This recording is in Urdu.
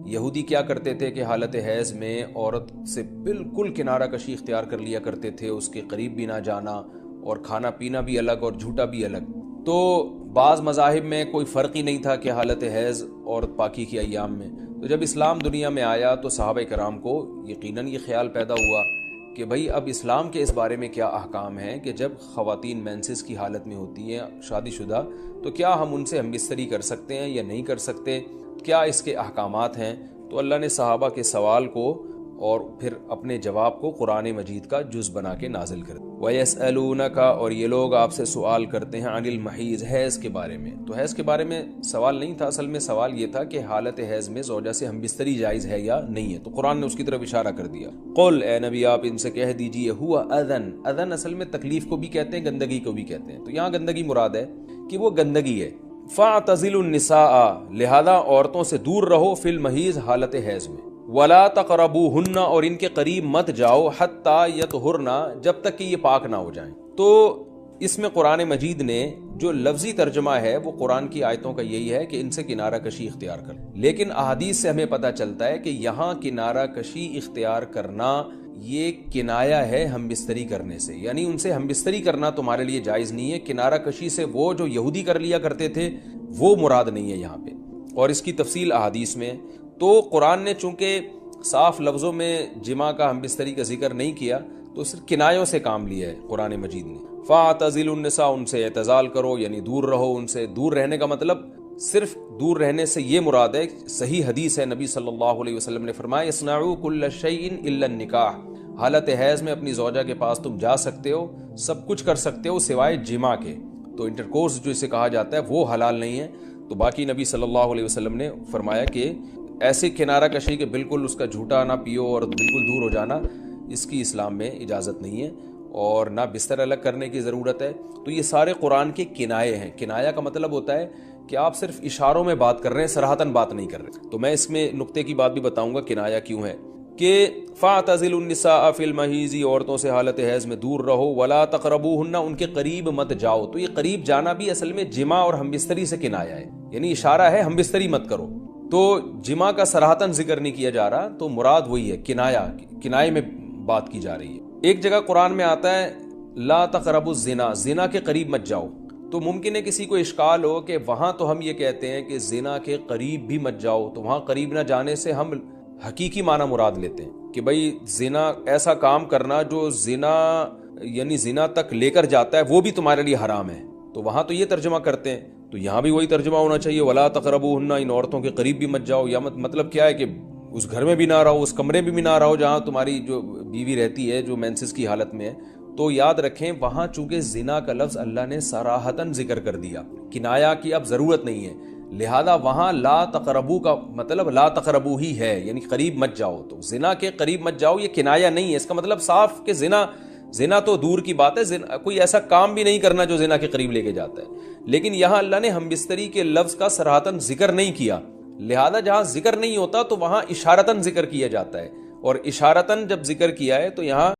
یہودی کیا کرتے تھے کہ حالت حیض میں عورت سے بالکل کنارہ کشی اختیار کر لیا کرتے تھے، اس کے قریب بھی نہ جانا، اور کھانا پینا بھی الگ اور جھوٹا بھی الگ۔ تو بعض مذاہب میں کوئی فرق ہی نہیں تھا کہ حالت حیض اور پاکی کی ایام میں۔ تو جب اسلام دنیا میں آیا تو صحابہ کرام کو یقیناً یہ خیال پیدا ہوا کہ بھئی اب اسلام کے اس بارے میں کیا احکام ہیں کہ جب خواتین مینسز کی حالت میں ہوتی ہیں شادی شدہ، تو کیا ہم ان سے ہم بستری کر سکتے ہیں یا نہیں کر سکتے، کیا اس کے احکامات ہیں۔ تو اللہ نے صحابہ کے سوال کو اور پھر اپنے جواب کو قرآن مجید کا جز بنا کے نازل کر دیا۔ وَيَسْأَلُونَكَ، اور یہ لوگ آپ سے سوال کرتے ہیں، عن المحیض، حیض کے بارے میں۔ تو حیض کے بارے میں سوال نہیں تھا، اصل میں سوال یہ تھا کہ حالت حیض میں زوجہ سے ہم بستری جائز ہے یا نہیں ہے، تو قرآن نے اس کی طرف اشارہ کر دیا۔ قل، اے نبی آپ ان سے کہہ دیجئے، ہوا اذن، اذن اصل میں تکلیف کو بھی کہتے ہیں، گندگی کو بھی کہتے ہیں، تو یہاں گندگی مراد ہے کہ وہ گندگی ہے۔ فَاعْتَزِلُوا النِّسَاءَ، لہذا عورتوں سے دور رہو، فی المحیض، حالت حیض میں۔ وَلَا تَقْرَبُوهُنَّ، اور ان کے قریب مت جاؤ، حَتَّى يَطْهُرْنَ، جب تک کہ یہ پاک نہ ہو جائیں۔ تو اس میں قرآن مجید نے جو لفظی ترجمہ ہے وہ قرآن کی آیتوں کا یہی ہے کہ ان سے کنارہ کشی اختیار کر، لیکن احادیث سے ہمیں پتہ چلتا ہے کہ یہاں کنارہ کشی اختیار کرنا یہ کنایا ہے ہم بستری کرنے سے، یعنی ان سے ہم بستری کرنا تمہارے لیے جائز نہیں ہے۔ کنارہ کشی سے وہ جو یہودی کر لیا کرتے تھے وہ مراد نہیں ہے یہاں پہ، اور اس کی تفصیل احادیث میں۔ تو قرآن نے چونکہ صاف لفظوں میں جماع کا ہم بستری کا ذکر نہیں کیا، تو صرف کنایوں سے کام لیا ہے قرآن مجید نے۔ فَاعْتَزِلُوا النِّسَاءَ، ان سے اعتزال کرو، یعنی دور رہو ان سے۔ دور رہنے کا مطلب صرف دور رہنے سے یہ مراد ہے، صحیح حدیث ہے، نبی صلی اللہ علیہ وسلم نے فرمایا، اصنعوا کل شیء الا النکاح، حالت حیض میں اپنی زوجہ کے پاس تم جا سکتے ہو، سب کچھ کر سکتے ہو سوائے جماع کے۔ تو انٹرکورس جو اسے کہا جاتا ہے وہ حلال نہیں ہے۔ تو باقی نبی صلی اللہ علیہ وسلم نے فرمایا کہ ایسے کنارہ کشی کے بالکل اس کا جھوٹا نہ پیو اور بالکل دور ہو جانا، اس کی اسلام میں اجازت نہیں ہے، اور نہ بستر الگ کرنے کی ضرورت ہے۔ تو یہ سارے قرآن کے کنائے ہیں۔ کنایا کا مطلب ہوتا ہے کہ آپ صرف اشاروں میں بات کر رہے ہیں، صراحتاً بات نہیں کر رہے۔ تو میں اس میں نقطے کی بات بھی بتاؤں گا کنایا کیوں ہے، کہ فَاعْتَزِلُوا النِّسَاءَ فِي الْمَحِيضِ، عورتوں سے حالت حیض میں دور رہو، وَلَا تَقْرَبُوهُنَّ، ان کے قریب مت جاؤ۔ تو یہ قریب جانا بھی اصل میں جماع اور ہم بستری سے کنایا ہے، یعنی اشارہ ہے ہم بستری مت کرو۔ تو جماع کا صراحتاً ذکر نہیں کیا جا رہا، تو مراد وہی ہے کنایا، کنائے میں بات کی جا رہی ہے۔ ایک جگہ قرآن میں آتا ہے لا تقربوا الزنا، زنا کے قریب مت جاؤ۔ تو ممکن ہے کسی کو اشکال ہو کہ وہاں تو ہم یہ کہتے ہیں کہ زنا کے قریب بھی مت جاؤ، تو وہاں قریب نہ جانے سے ہم حقیقی معنی مراد لیتے ہیں کہ بھئی زنا ایسا کام کرنا جو زنا یعنی زنا تک لے کر جاتا ہے وہ بھی تمہارے لیے حرام ہے، تو وہاں تو یہ ترجمہ کرتے ہیں۔ تو یہاں بھی وہی ترجمہ ہونا چاہیے، ولا تقربوهن، ان عورتوں کے قریب بھی مت جاؤ، یا مطلب کیا ہے کہ اس گھر میں بھی نہ رہو، اس کمرے میں بھی نہ رہو جہاں تمہاری جو بیوی رہتی ہے جو مینسز کی حالت میں ہے۔ تو یاد رکھیں وہاں چونکہ زنا کا لفظ اللہ نے صراحتاً ذکر کر دیا، کنایا کی اب ضرورت نہیں ہے، لہذا وہاں لا تقربو کا مطلب لا تقربو ہی ہے، یعنی قریب مت جاؤ۔ تو زنا کے قریب مت جاؤ یہ کنایا نہیں ہے، اس کا مطلب صاف کہ زنا تو دور کی بات ہے، کوئی ایسا کام بھی نہیں کرنا جو زنا کے قریب لے کے جاتا ہے، لیکن یہاں اللہ نے ہم بستری کے لفظ کا صراحتاً ذکر نہیں کیا، لہذا جہاں ذکر نہیں ہوتا تو وہاں اشارتاً ذکر کیا جاتا ہے، اور اشارتاً جب ذکر کیا ہے تو یہاں